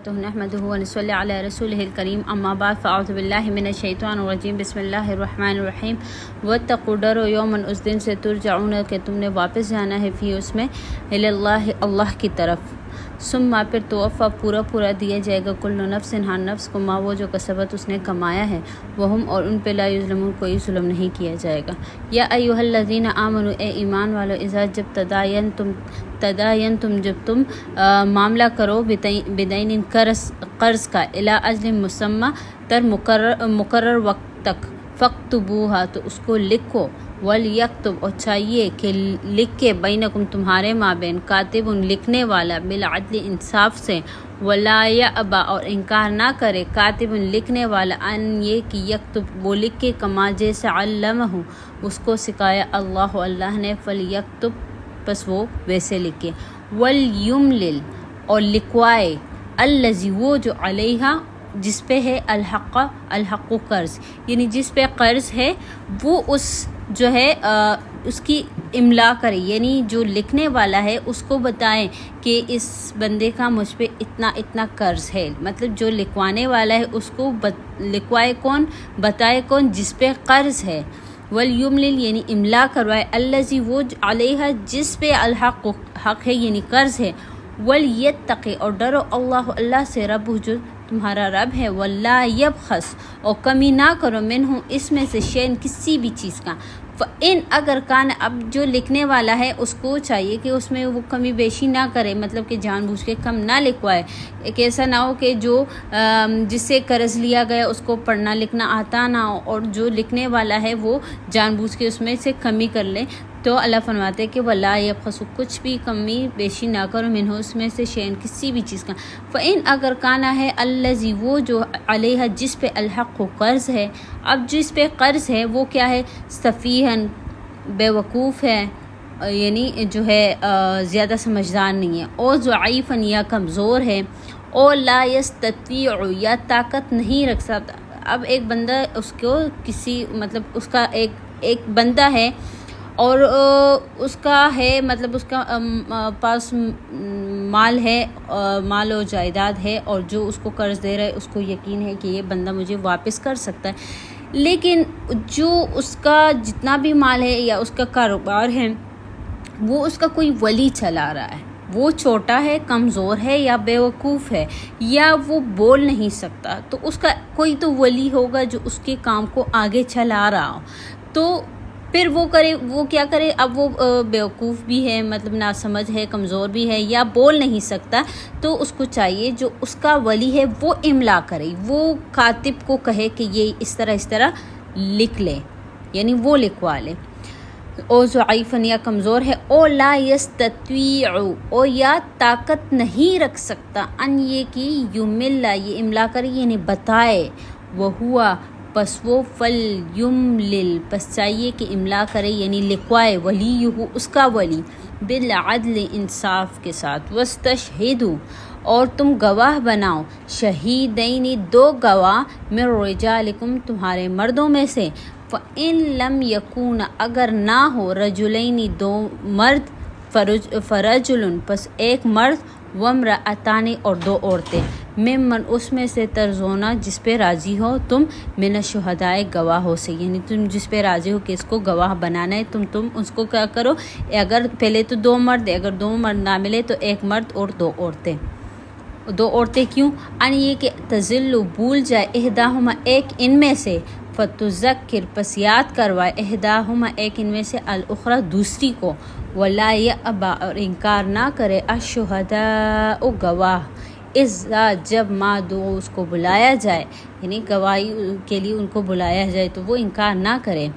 نحمده ونصلي على رسوله الکریم اما بعد فاعوذ باللہ من الشیطان الرجیم بسم اللہ الرحمن الرحیم واتقوا ڈرو یومن اس دن سے ترجعون کہ تم نے واپس جانا ہے فی اس میں اللہ اللہ کی طرف ثم پھر توفا پورا دیا جائے گا کل نفس ہر نفس کو ما وہ جو کسبت اس نے کمایا ہے وہم اور ان پہ لا یظلمون کوئی ظلم نہیں کیا جائے گا یا ایھا الذین آمنوا اے ایمان والو اذا جب تداینتم جب تم معاملہ کرو بدین قرض کا الی اجل مسمى تر مقرر وقت تک فاکتبوها تو اس کو لکھو ولیکتب اور چاہیے کہ لکھ کے بینکم تمہارے مابین کاتب لکھنے والا بالعدل انصاف سے ولا یأبا اور انکار نہ کرے کاتب لکھنے والا ان یہ کہ یکتب وہ لکھ کے کما جیسے علمہ اس کو سکھایا اللہ نے فلیکتب پس وہ ویسے لکھے ولیملل اور لکھوائے الذی وہ جو علیہا جس پہ ہے الحق قرض یعنی جس پہ قرض ہے وہ اس جو ہے اس کی املا کرے یعنی جو لکھنے والا ہے اس کو بتائیں کہ اس بندے کا مجھ پہ اتنا قرض ہے مطلب جو لکھوانے والا ہے اس کو لکھوائے کون بتائے کون جس پہ قرض ہے ولیملل یعنی املا کروائے الذی وہ علیہ جس پہ الحق حق ہے یعنی قرض ہے ولیتقی اور ڈرو اللہ سے رب جو تمہارا رب ہے ولا یبخس اور کمی نہ کرو منہ اس میں سے شین کسی بھی چیز کا فإن اگر کان اب جو لکھنے والا ہے اس کو چاہیے کہ اس میں وہ کمی بیشی نہ کرے مطلب کہ جان بوجھ کے کم نہ لکھوائے ایک ایسا نہ ہو کہ جو جس سے قرض لیا گیا اس کو پڑھنا لکھنا آتا نہ ہو اور جو لکھنے والا ہے وہ جان بوجھ کے اس میں سے کمی کر لے تو اللہ فرماتے کہ ولا یبخس کچھ بھی کمی بیشی نہ کرو منہ اس میں سے شین کسی بھی چیز کا فإن اگر کانا ہے الذی وہ جو علیہ جس پہ الحق قرض ہے اب جس پہ قرض ہے وہ کیا ہے سفیہن بے وقوف ہے یعنی جو ہے زیادہ سمجھدار نہیں ہے اور ضعیفن یا کمزور ہے اور لا یستطیع یا طاقت نہیں رکھ سکتا اب ایک بندہ اس کو کسی مطلب اس کا ایک بندہ ہے اور اس کا ہے مطلب اس کا پاس مال ہے مال و جائیداد ہے اور جو اس کو قرض دے رہا ہے اس کو یقین ہے کہ یہ بندہ مجھے واپس کر سکتا ہے لیکن جو اس کا جتنا بھی مال ہے یا اس کا کاروبار ہے وہ اس کا کوئی ولی چلا رہا ہے وہ چھوٹا ہے کمزور ہے یا بیوقوف ہے یا وہ بول نہیں سکتا تو اس کا کوئی تو ولی ہوگا جو اس کے کام کو آگے چلا رہا ہو تو پھر وہ کیا کرے اب وہ بیوقوف بھی ہے مطلب ناسمجھ ہے کمزور بھی ہے یا بول نہیں سکتا تو اس کو چاہیے جو اس کا ولی ہے وہ املا کرے وہ کاتب کو کہے کہ یہ اس طرح لکھ لے یعنی وہ لکھوا لے او ضعیفن یا کمزور ہے او لا یستطیع او یا طاقت نہیں رکھ سکتا ان یہ کہ یملا یہ املا کرے یعنی بتائے وہ ہوا پس وہ فلیملل پس چاہیے کہ املا کرے یعنی لکھوائے ولی اس کا ولی بالعدل انصاف کے ساتھ واستشہدوا اور تم گواہ بناؤ شہیدین 2 گواہ من رجالکم تمہارے مردوں میں سے فإن لم یکون اگر نہ ہو رجلین 2 مرد فرجل پس ایک مرد وامرأتان اور 2 عورتیں ممن اس میں سے ترزونا جس پہ راضی ہو تم من الشہداء گواہوں سے یعنی تم جس پہ راضی ہو کہ اس کو گواہ بنانا ہے تم اس کو کیا کرو اگر پہلے تو 2 مرد اگر 2 مرد نہ ملے تو 1 مرد اور 2 عورتیں 2 عورتیں کیوں ان یہ کہ تزل بھول جائے احداہما ایک ان میں سے فتذکر پس یاد کروائے احداہما ایک ان میں سے الاخری دوسری کو ولا یأبا اور انکار نہ کرے الشہداء گواہ اذا جب ما دعو اس کو بلایا جائے یعنی گواہی کے لیے ان کو بلایا جائے تو وہ انکار نہ کرے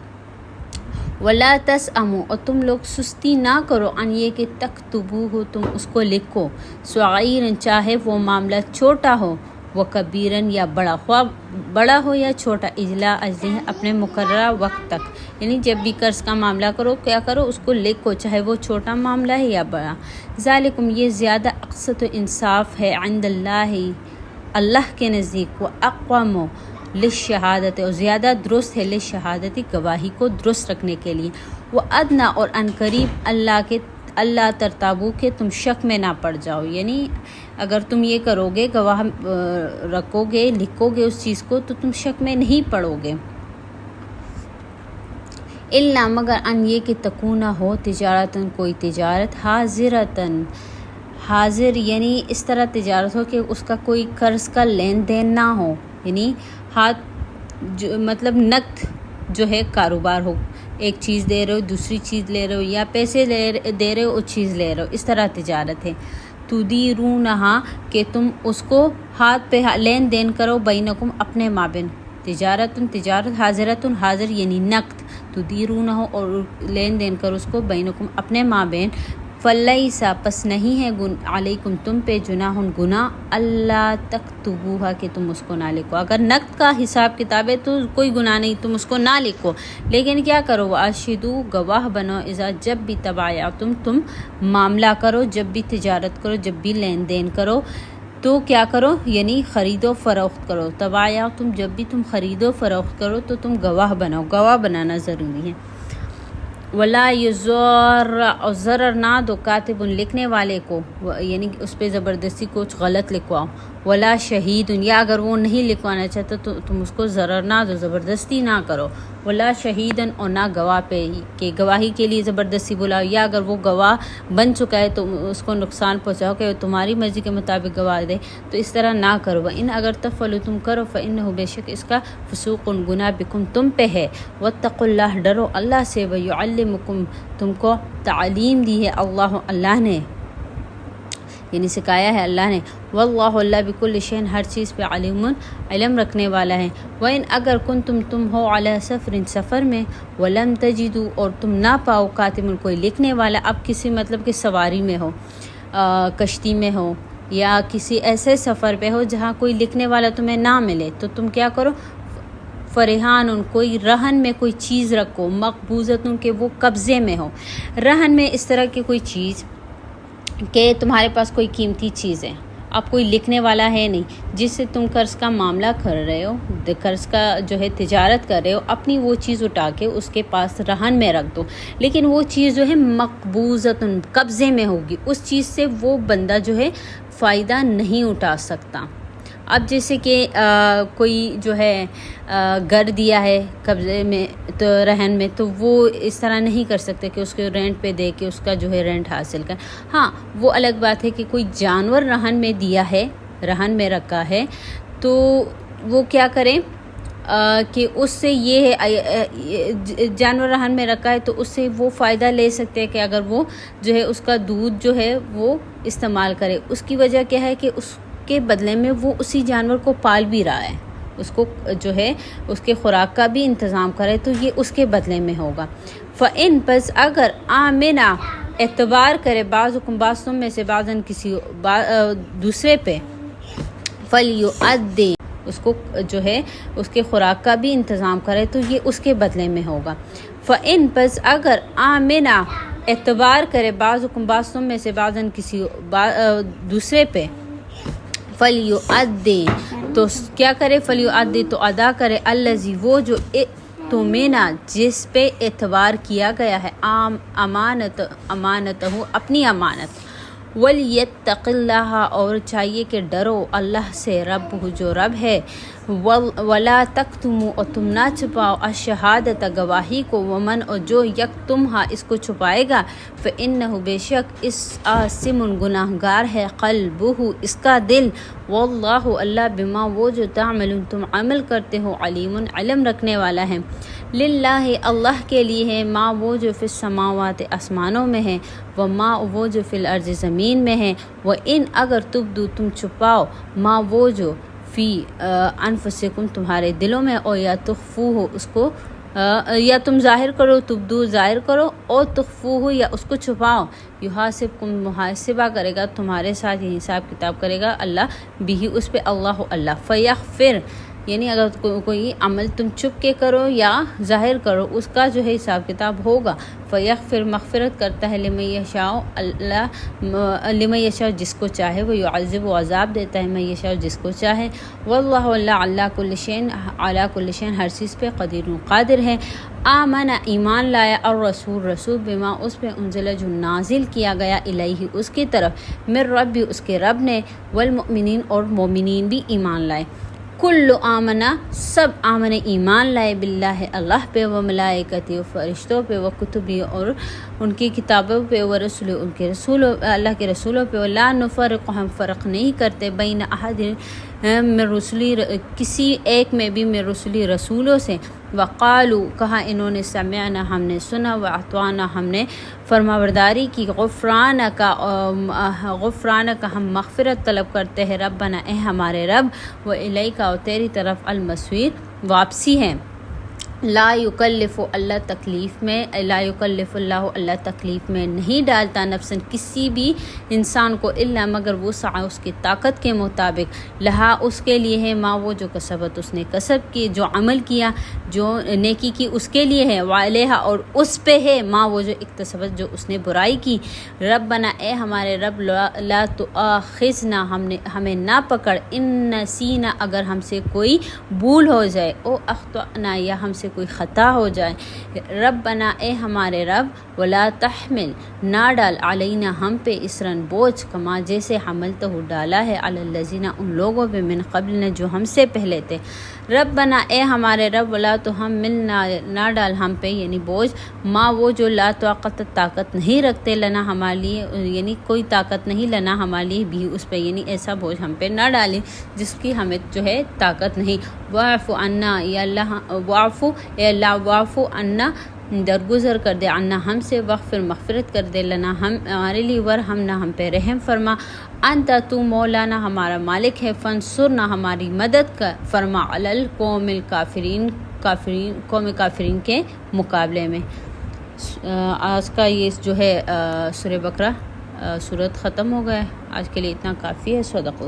ولا تسأموا اور تم لوگ سستی نہ کرو ان یہ کہ تکتبوہ تم اس کو لکھو صغیرا چاہے وہ معاملہ چھوٹا ہو وہ کبیرن یا بڑا ہو یا چھوٹا اجلا اجلہ اپنے مقررہ وقت تک یعنی جب بھی قرض کا معاملہ کرو کیا کرو اس کو لکھو چاہے وہ چھوٹا معاملہ ہے یا بڑا ذالکم یہ زیادہ اقسط و انصاف ہے عند اللہ کے نزدیک و اقوام للشہادت اور زیادہ درست ہے للشہادتی گواہی کو درست رکھنے کے لیے وہ ادنا اور عنقریب اللہ ترتابو کہ تم شک میں نہ پڑ جاؤ یعنی اگر تم یہ کرو گے، گواہ رکھو گے، لکھو گے اس چیز کو، تو تم شک میں نہیں پڑو گے۔ الا مگر ان یہ کہ تکونہ ہو تجارتاً کوئی تجارت، حاضرتاً حاضر یعنی اس طرح تجارت ہو کہ اس کا کوئی قرض کا لین دین نہ ہو، یعنی ہاتھ مطلب نقد جو ہے کاروبار ہو، ایک چیز دے رہے ہو دوسری چیز لے رہے ہو، یا پیسے دے رہے ہو اور چیز لے رہے ہو، اس طرح تجارت ہے۔ تدیرونہا کہ تم اس کو ہاتھ پہ لین دین کرو، بینکم اپنے مابین، تجارت حاضرتن حاضر یعنی نقد، تدیرونہ اور لین دین کرو اس کو، بینکم اپنے مابین، فلیسا پس نہیں ہے علیکم تم پہ جناح گناہ، اللہ تکتبوہا کہ تم اس کو نہ لکھو۔ اگر نقد کا حساب کتاب ہے تو کوئی گناہ نہیں، تم اس کو نہ لکھو، لیکن کیا کرو، واشہدوا گواہ بنو اذا جب بھی تبایعتم تم معاملہ کرو، جب بھی تجارت کرو، جب بھی لین دین کرو تو کیا کرو، یعنی خرید و فروخت کرو، تبایعتم جب بھی تم خرید و فروخت کرو تو تم گواہ بناؤ، گواہ بنانا ضروری ہے۔ ولا یضر اور ضرر نہ دو کاتب لکھنے والے کو، یعنی اس پہ زبردستی کچھ غلط لکھواؤ، ولا شہید یا اگر وہ نہیں لکھوانا چاہتا تو تم اس کو ضرر نہ دو، زبردستی نہ کرو، ولا شہیدن اور نہ گواہ پہ کہ گواہی کے لیے زبردستی بلاؤ، یا اگر وہ گواہ بن چکا ہے تو اس کو نقصان پہنچاؤ کہ تمہاری مرضی کے مطابق گواہ دے، تو اس طرح نہ کرو۔ ان اگر تفعلوا تم کرو، فإنہ بے شک اس کا فسوق گناہ بکم تم پہ ہے، واتقوا اللہ ڈرو اللہ سے، ویعلمکم تم کو تعلیم دی ہے اللہ نے، یعنی سکھایا ہے اللہ نے، واللہ اللہ بکل شیء ہر چیز پہ علم رکھنے والا ہے۔ وَإِنْ اگر تم ہو علی سفر میں، وَلَمْ تَجِدُوا اور تم نہ پاؤ کاتب کوئی لکھنے والا، اب کسی مطلب کہ سواری میں ہو، کشتی میں ہو، یا کسی ایسے سفر پہ ہو جہاں کوئی لکھنے والا تمہیں نہ ملے، تو تم کیا کرو، فرحان کوئی رہن میں کوئی چیز رکھو، مقبوضۃ کہ وہ قبضے میں ہو، رہن میں اس طرح کی کوئی چیز کہ تمہارے پاس کوئی قیمتی چیز ہے، اب کوئی لکھنے والا ہے نہیں جس سے تم قرض کا معاملہ کر رہے ہو، قرض کا جو ہے تجارت کر رہے ہو، اپنی وہ چیز اٹھا کے اس کے پاس رہن میں رکھ دو، لیکن وہ چیز جو ہے مقبوضۃ قبضے میں ہوگی، اس چیز سے وہ بندہ جو ہے فائدہ نہیں اٹھا سکتا۔ اب جیسے کہ کوئی جو ہے گھر دیا ہے قبضے میں تو رہن میں، تو وہ اس طرح نہیں کر سکتے کہ اس کو رینٹ پہ دے کے اس کا جو ہے رینٹ حاصل کر، ہاں وہ الگ بات ہے کہ کوئی جانور رہن میں دیا ہے، رہن میں رکھا ہے، تو وہ کیا کریں کہ اس سے یہ ہے جانور رہن میں رکھا ہے تو اس سے وہ فائدہ لے سکتے ہیں کہ اگر وہ جو ہے اس کا دودھ جو ہے وہ استعمال کرے، اس کی وجہ کیا ہے کہ اس کے بدلے میں وہ اسی جانور کو پال بھی رہا ہے، اس کو جو ہے اس کے خوراک کا بھی انتظام کرے، تو یہ اس کے بدلے میں ہوگا۔ فَإِن پس اگر آمنا اعتبار کرے بعضکم بعض تم میں سے بعضاً کسی دوسرے پہ، فَلْيُؤَدِّ اس کو جو ہے اس کے خوراک کا بھی انتظام کرے، تو یہ اس کے بدلے میں ہوگا۔ فَإِن پس اگر آمنا اعتبار کرے بعضکم بعض تم میں سے بعضاً کسی دوسرے پہ، فَلْيُؤَدِّ تو کیا کرے، فَلْيُؤَدِّ تو ادا کرے، الَّذِي وہ جو تُمِنَ جس پہ اعتبار کیا گیا ہے، امانتہ اپنی امانت، وَلْيَتَّقِ اللَّهَ اور چاہیے کہ ڈرو اللہ سے، رب جو رب ہے، وَلَا تَكْتُمُوا اور تم نہ چھپاؤ، الشہادت گواہی کو، ومن اور جو یکتمھا اس کو چھپائے گا، فإنہ بے شک اس آثم گناہگار ہے، قلبہ اس کا دل، واللہ اللہ بما وہ جو تعملون تم عمل کرتے ہو، علیم علم رکھنے والا ہے۔ للہ اللہ کے لیے ہے، ما وہ جو فی السماوات آسمانوں میں ہے، وما وہ جو فی الارض زمین میں ہے، وان اگر تبدو تم چھپاؤ، ما وہ جو فی انفسکم تمہارے دلوں میں، اور یا تخفوہ اس کو یا تم ظاہر کرو، تبدو ظاہر کرو، اور تخفوہ یا اس کو چھپاؤ، یحاسبکم محاسبہ کرے گا تمہارے ساتھ، یہ حساب کتاب کرے گا اللہ بھی اس پہ، اللہ فیغفر یعنی اگر کوئی عمل تم چھپ کے کرو یا ظاہر کرو اس کا جو ہے حساب کتاب ہوگا. فیغفر مغفرت کرتا ہے لمن یشاء لمن یشاء جس کو چاہے, وہ یعذب و عذاب دیتا ہے من یشاء جس کو چاہے. واللہ اللہ اللہ کل شین علی کل شین ہر چیز پہ قدیر قادر ہے. آمن ایمان لایا اور رسول بما اس پہ انزل جو نازل کیا گیا الیہ اس کی طرف من رب اس کے رب نے, والمؤمنین اور مومنین بھی ایمان لائے. کل آمنا سب آمن ایمان لائے باللہ اللہ پہ, و ملائکتی و فرشتوں پہ, و کتبی اور ان کی کتابوں پہ, و رسول ان کے رسولوں اللہ کے رسولوں پہ. لا نفرق ہم فرق نہیں کرتے بین احد من رسلی کسی ایک میں بھی من رسلی رسولوں سے. وقالو کہا انہوں نے سمعنا ہم نے سنا, واطعنا ہم نے فرما برداری کی. غفرانک ہم مغفرت طلب کرتے ہیں. ربنا اے ہمارے رب, و الیک اور تیری طرف المصیر واپسی ہے. لا یکلف اللہ تکلیف میں لا یکلف اللہ تکلیف میں نہیں ڈالتا نفسن کسی بھی انسان کو الا مگر وسع اس کی طاقت کے مطابق. لہا اس کے لیے ہے ما وہ جو کسبت اس نے کسب کی جو عمل کیا جو نیکی کی اس کے لیے ہے. وعلیہا اور اس پہ ہے ما وہ جو اکتسبت جو اس نے برائی کی. ربنا اے ہمارے رب لا تؤاخذنا ہمیں نہ پکڑ ان نسینا اگر ہم سے کوئی بھول ہو جائے, او اخطأنا یا ہم سے کوئی خطا ہو جائے. ربنا اے ہمارے رب ولا تحمل نہ ڈال علینا ہم پہ اسرن بوجھ کما جیسے حملتہ ڈالا ہے علی الذین ان لوگوں پہ من قبلنا جو ہم سے پہلے تھے. ربنا اے ہمارے رب ولا تو ہم ملنا نہ ڈال ہم پہ یعنی بوجھ ما وہ جو لا طاقت نہیں رکھتے لنا ہمارے لیے یعنی کوئی طاقت نہیں لنا ہمارے لیے بھی اس پہ یعنی ایسا بوجھ ہم پہ نہ ڈالیں جس کی ہمیں جو ہے طاقت نہیں. واعف عنا یا اللہ واعفو اے اللہ واعفو عنا درگزر کر دے عنا ہم سے, وغفر مغفرت کر دے لنا ہمارے لیے, ورحمنا ہم پہ رحم فرما. انت تو مولانا ہمارا مالک ہے, فانصرنا ہماری مدد کر فرما علی القوم الکافرین قوم کافرین کے مقابلے میں. آج کا یہ جو ہے سورہ بقرہ سورت ختم ہو گیا ہے. آج کے لیے اتنا کافی ہے. صدق